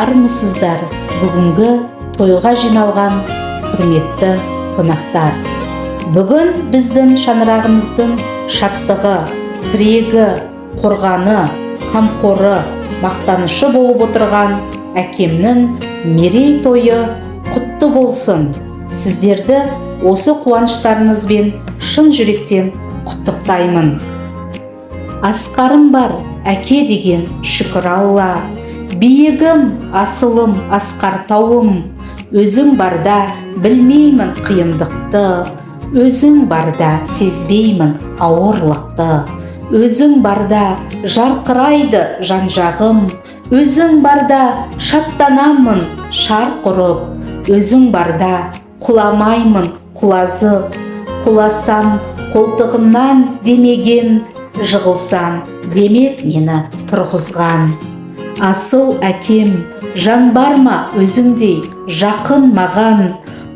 армысыздар бүгінгі тойға жиналған құрметті қонақтар? Бүгін біздің шаңырағымыздың шаттығы, тірегі, қорғаны, қамқоры, мақтанышы болып отырған әкемнің мерей тойы құтты болсын. Сіздерді осы қуаныштарыңызбен шын жүректен құттықтаймын. Асқарым бар, әке деген шүкір Алла. Биігім, асылым, асқар тауым. Өзің барда білмеймін қиындықты. Өзің барда сезбеймін ауырлықты. Өзің барда жарқырайды жан-жағым. Өзің барда шаттанамын шарқ ұрып. Өзің барда құламаймын құлазып. Құласам қолтығымнан демеген, жығылсам демеп мені тұрғызған. Асыл әкем, жан бар ма өзіңдей жақын маған?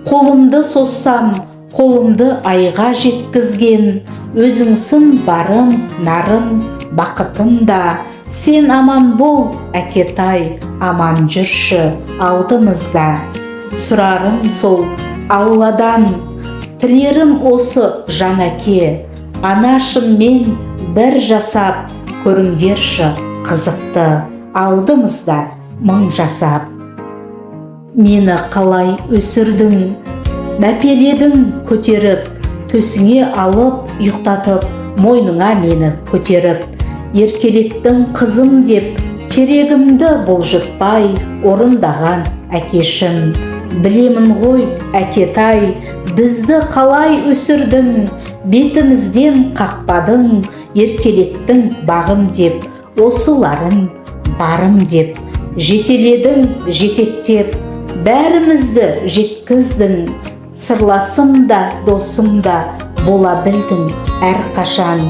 Қолымды соссам, қолымды айға жеткізген. Өзіңсің барым, нарым, бақытым да. Сен аман бол, әкетай, аман жүрші алдымызда. Сұрарым сол Алладан, тілерім осы жан әке. Анашыммен бір жасап, көріңдерші қызықты алдымызда мың жасап. Мені қалай өсірдің, мәпеледің көтеріп, төсіңе алып ұйықтатып, мойныңа мені көтеріп. Еркелеттің қызым деп, керегімді бұлжытпай орындаған әкешім. Білемін ғой әкетай, бізді қалай өсірдің, бетімізден қақпадың, еркелеттің бағым деп, осыларын барым деп. Жетеледің жетектеп, бәрімізді жеткіздің. Сырласым да, досым да бола білдің әрқашан.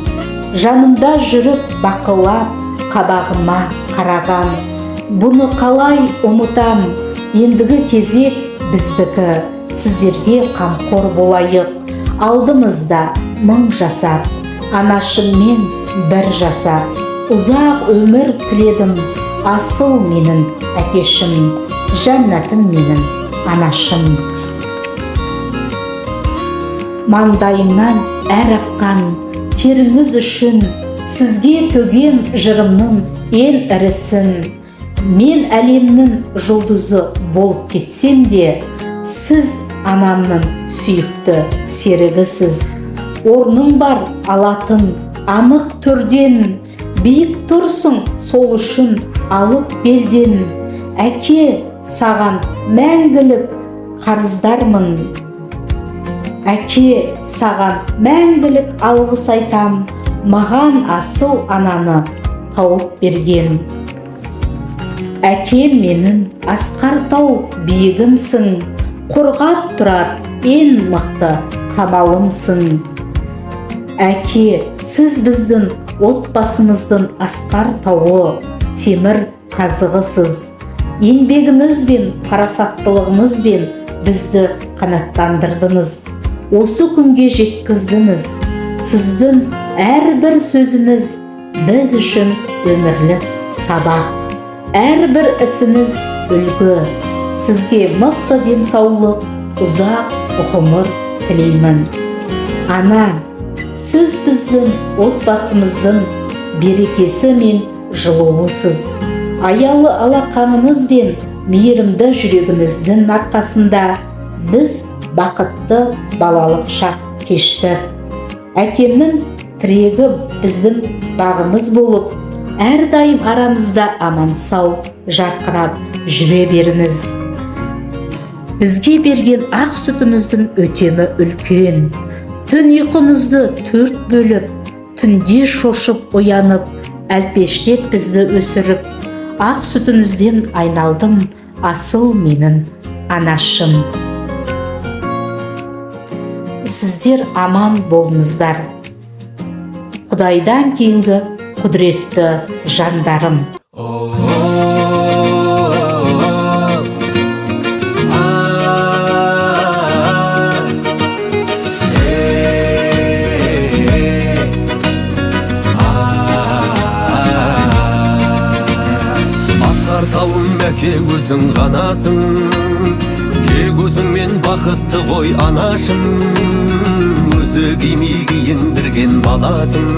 Жанымда жүріп бақылап, қабағыма қараған. Бұны қалай ұмытам, ендігі кезек біздікі. Сіздерге қамқор болайық, алдымызда мың жасап. Анашыммен бір жасап, ұзақ өмір тіледім. Асыл менің әкешім, жәннатым менің анашым. Маңдайыңнан әр аққан теріңіз үшін сізге төгем жырымның ең ірісін. Мен әлемнің жұлдызы болып кетсем де, сіз анамның сүйікті серігісіз. Орның бар алатын анық түрден, биік тұрсың сол үшін алып белден. Әке, саған мәңгілік қарыздармын. Әке, саған мәңгілік алғыс айтам, маған асыл ананы тауып берген. Әкем менің асқар тау биігімсің, қорғап тұрар ең мықты қамалымсың. Әке, сіз біздің отбасымыздың асқар тауы, темір қазығысыз. Еңбегіңізбен, парасаттылығыңызбен бізді қанаттандырдыңыз. Осы күнге жеткіздіңіз. Сіздің әрбір сөзіңіз біз үшін өмірлік сабақ. Әрбір ісіңіз үлгі. Сізге мықты денсаулық, ұзақ ғұмыр тілеймін. Ана, сіз біздің отбасымыздың берекесі мен жылуысыз. Аялы алақаныңыз бен мейірімді жүрегіңіздің арқасында біз бақытты балалық шақ кештік. Әкемнің тірегі біздің бағымыз болып, әрдайым арамызда аман сау жарқырап жүре беріңіз. Бізге берген ақ сүтіңіздің өтемі үлкен. Түн ұйқыңызды 4 бөліп, түнде шошып оянып, әлпештеп бізді өсіріп, ақ сүтіңізден айналдым, асыл менің анашым. Сіздер аман болыңыздар. Құдайдан кейінгі құдіретті жандарым. тек өзің ғанасың, тек өзіңмен бақытты ғой анашым. Өзі кимей киіндірген баласың,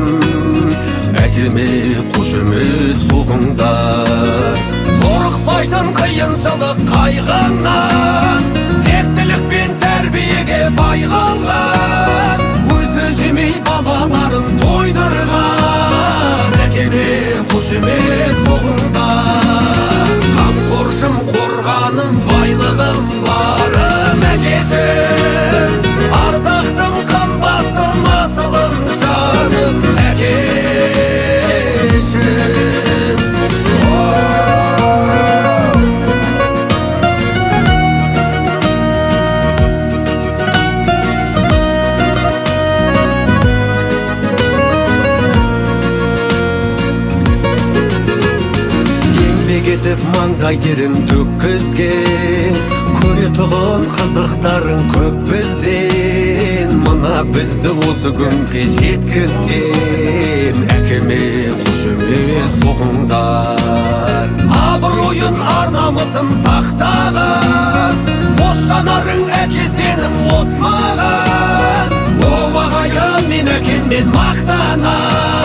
әкеме қошемет соғыңдар. Қорықпайтын қиыншылық қайғыңнан, тектілікпен тәрбиеге бай қалған. Өзі жемей балаларын тойдырған, әкеме қошемет соғыңдар. Қамқоршым, қорғаным, байлығым барым әкешім, ардақтым, қымбаттым, асылым, жаным әкешім. Кетіп маңдай терін төккізген, көретұғын қызықтарын көп бізден. Мына бізді осы күнге жеткізген, әкеме қошемет соғыңдар. Абыройын, ар-намысын сақтаған, қос жанарың әке сенің от маған. О ағайын, мен әкеммен мақтанам.